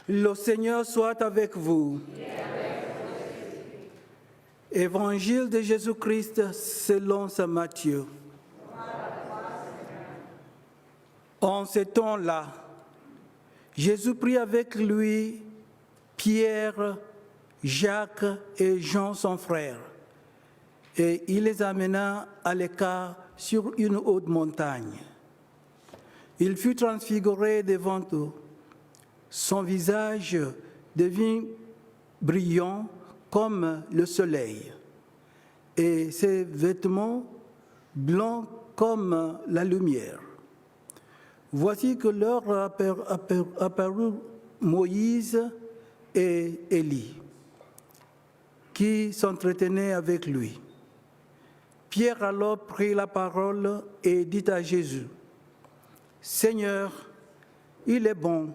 Le Seigneur soit avec vous. Évangile de Jésus-Christ selon saint Matthieu. En ce temps-là, Jésus prit avec lui Pierre, Jacques et Jean son frère, et il les amena à l'écart sur une haute montagne. Il fut transfiguré devant eux. Son visage devint brillant comme le soleil, et ses vêtements blancs comme la lumière. Voici que leur apparut Moïse et Élie, qui s'entretenaient avec lui. Pierre alors prit la parole et dit à Jésus, « Seigneur, il est bon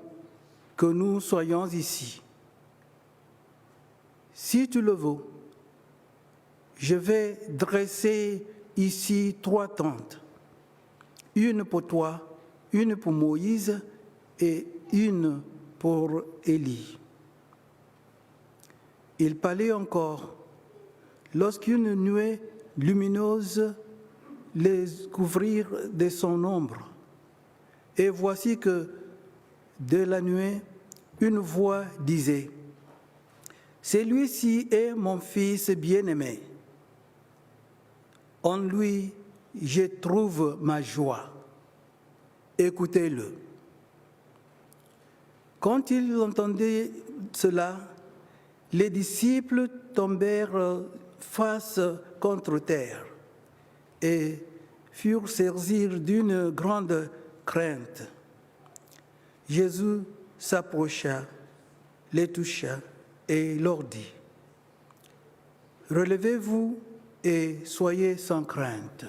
que nous soyons ici. Si tu le veux, je vais dresser ici 3 tentes, une pour toi, une pour Moïse et une pour Élie. » Il parlait encore lorsqu'une nuée lumineuse les couvrit de son ombre. Et voici que de la nuée, une voix disait, « Celui-ci est mon fils bien-aimé. En lui, je trouve ma joie. Écoutez-le. » Quand ils entendaient cela, les disciples tombèrent face contre terre et furent saisis d'une grande crainte. Jésus s'approcha, les toucha et leur dit, « Relevez-vous et soyez sans crainte. »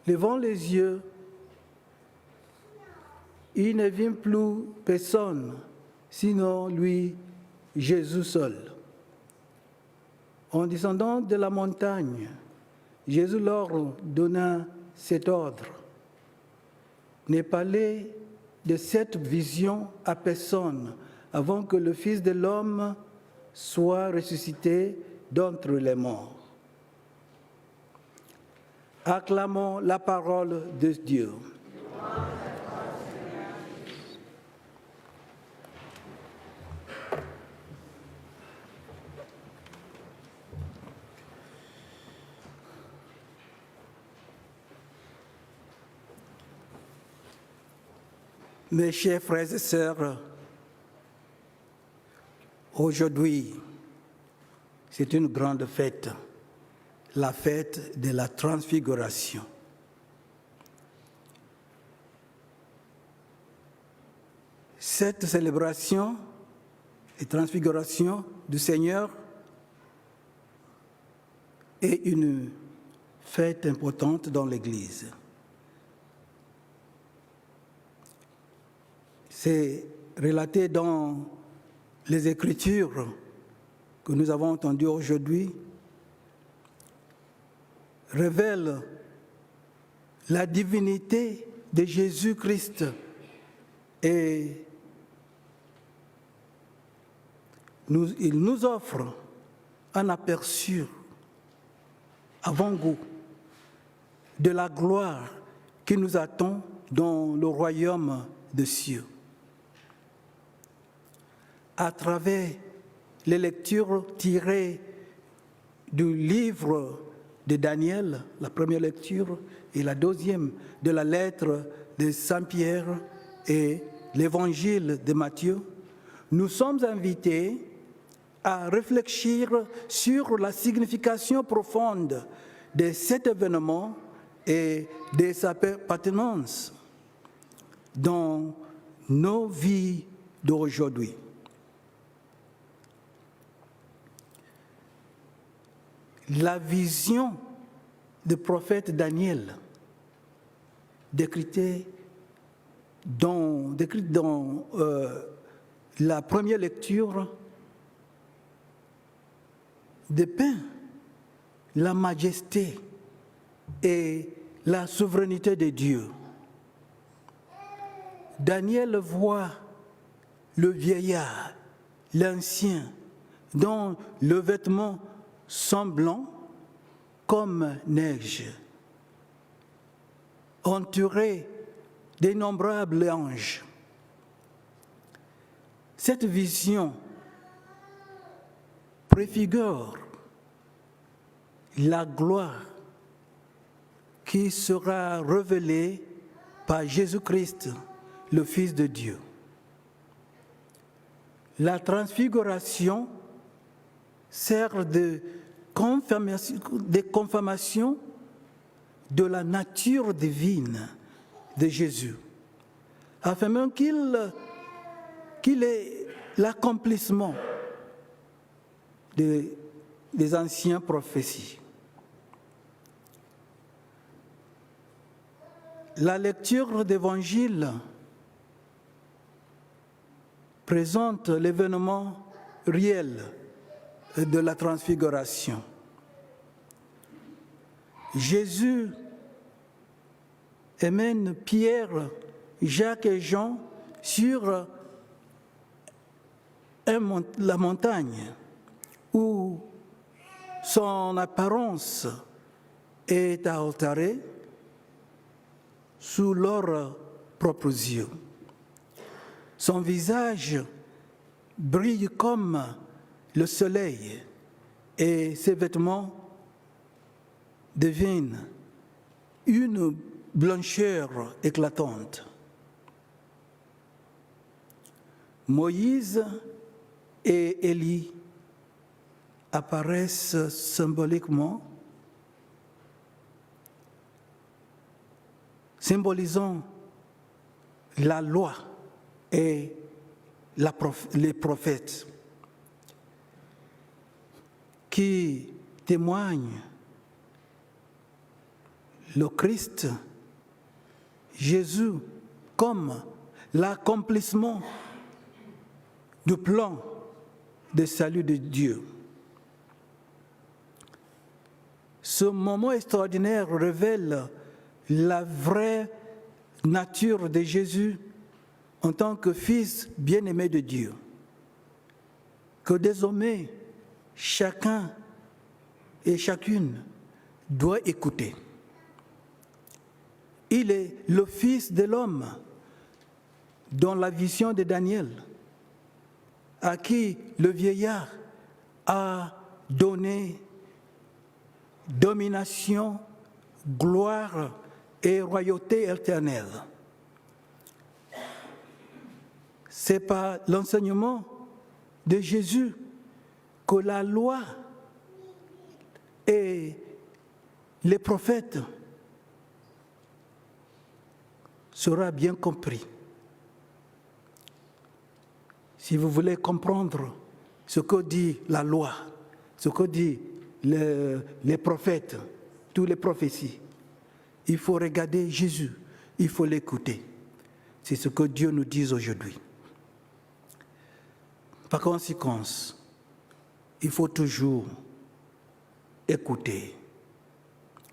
Levant les yeux, il ne vit plus personne, sinon lui, Jésus seul. En descendant de la montagne, Jésus leur donna cet ordre. Ne parlez de cette vision à personne avant que le Fils de l'homme soit ressuscité d'entre les morts. Acclamons la parole de Dieu. Mes chers frères et sœurs, aujourd'hui, c'est une grande fête, la fête de la transfiguration. Cette célébration et transfiguration du Seigneur est une fête importante dans l'Église. C'est relaté dans les Écritures que nous avons entendues aujourd'hui, révèle la divinité de Jésus-Christ et il nous offre un aperçu, avant-goût, de la gloire qui nous attend dans le royaume des cieux. À travers les lectures tirées du livre de Daniel, la première lecture, et la deuxième de la lettre de Saint Pierre et l'évangile de Matthieu, nous sommes invités à réfléchir sur la signification profonde de cet événement et de sa pertinence dans nos vies d'aujourd'hui. La vision du prophète Daniel, décrite dans la première lecture, dépeint la majesté et la souveraineté de Dieu. Daniel voit le vieillard, l'ancien, dont le vêtement semblant comme neige, entouré d'innombrables anges. Cette vision préfigure la gloire qui sera révélée par Jésus-Christ, le Fils de Dieu. La transfiguration sert de confirmation de la nature divine de Jésus, afin qu'il ait l'accomplissement des anciennes prophéties. La lecture d'Évangile présente l'événement réel de la transfiguration. Jésus emmène Pierre, Jacques et Jean sur la montagne où son apparence est altérée sous leurs propres yeux. Son visage brille comme le soleil et ses vêtements deviennent une blancheur éclatante. Moïse et Élie apparaissent symboliquement, symbolisant la loi et les prophètes qui témoignent le Christ, Jésus, comme l'accomplissement du plan de salut de Dieu. Ce moment extraordinaire révèle la vraie nature de Jésus en tant que fils bien-aimé de Dieu, que désormais chacun et chacune doit écouter. Il est le Fils de l'homme dans la vision de Daniel, à qui le vieillard a donné domination, gloire et royauté éternelle. C'est par l'enseignement de Jésus que la loi et les prophètes sera bien compris. Si vous voulez comprendre ce que dit la loi, ce que dit les prophètes, toutes les prophéties, il faut regarder Jésus, il faut l'écouter. C'est ce que Dieu nous dit aujourd'hui. Par conséquent, il faut toujours écouter.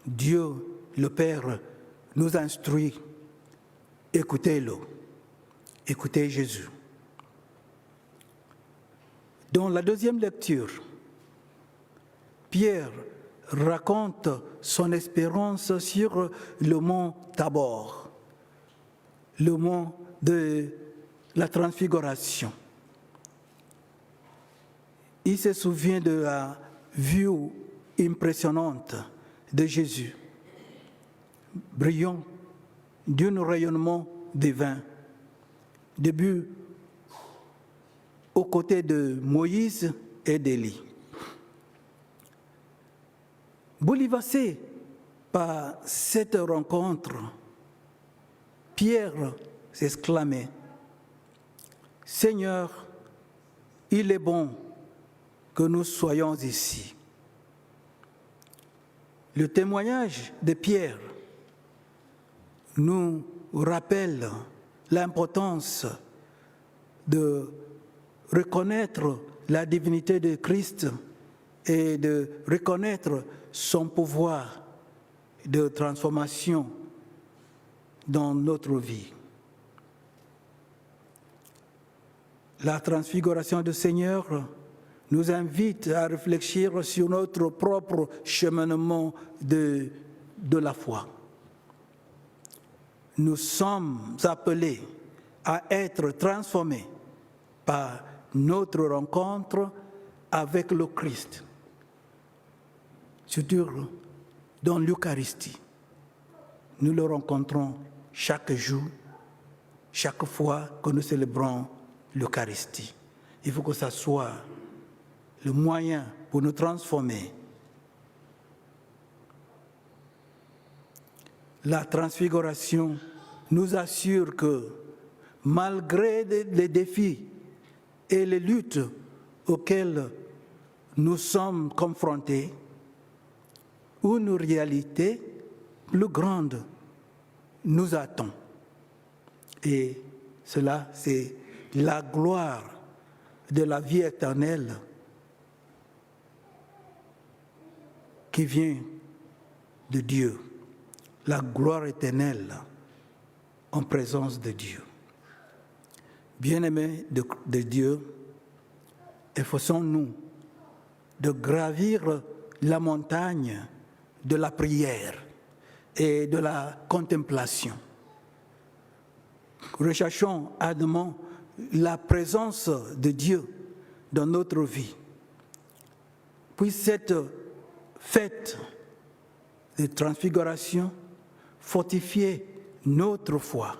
Dieu, le Père, nous instruit. Écoutez-le. Écoutez Jésus. Dans la deuxième lecture, Pierre raconte son expérience sur le mont Tabor, le mont de la transfiguration. Il se souvient de la vue impressionnante de Jésus, brillant d'un rayonnement divin, début aux côtés de Moïse et d'Élie. Bouleversé par cette rencontre, Pierre s'exclamait : « Seigneur, il est bon que nous soyons ici. » Le témoignage de Pierre nous rappelle l'importance de reconnaître la divinité de Christ et de reconnaître son pouvoir de transformation dans notre vie. La transfiguration du Seigneur nous invite à réfléchir sur notre propre cheminement de la foi. Nous sommes appelés à être transformés par notre rencontre avec le Christ, surtout dans l'Eucharistie. Nous le rencontrons chaque jour, chaque fois que nous célébrons l'Eucharistie. Il faut que ça soit le moyen pour nous transformer. La transfiguration nous assure que malgré les défis et les luttes auxquelles nous sommes confrontés, une réalité plus grande nous attend. Et cela, c'est la gloire de la vie éternelle qui vient de Dieu, la gloire éternelle en présence de Dieu. Bien-aimés de Dieu, efforçons-nous de gravir la montagne de la prière et de la contemplation. Recherchons ardemment la présence de Dieu dans notre vie. Puis cette fête de transfiguration fortifier notre foi,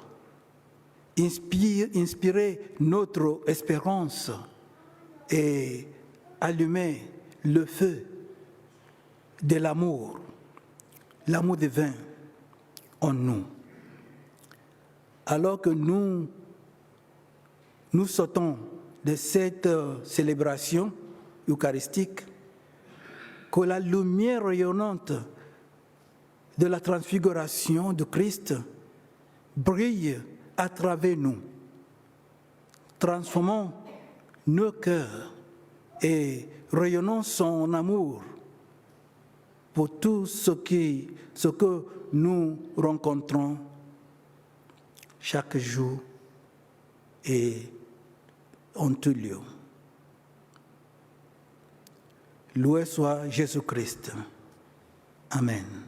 inspirer notre espérance et allumer le feu de l'amour divin en nous. Alors que nous sortons de cette célébration eucharistique, que la lumière rayonnante de la transfiguration de Christ brille à travers nous. Transformons nos cœurs et rayonnons son amour pour tout ce que nous rencontrons chaque jour et en tout lieu. Loué soit Jésus-Christ. Amen.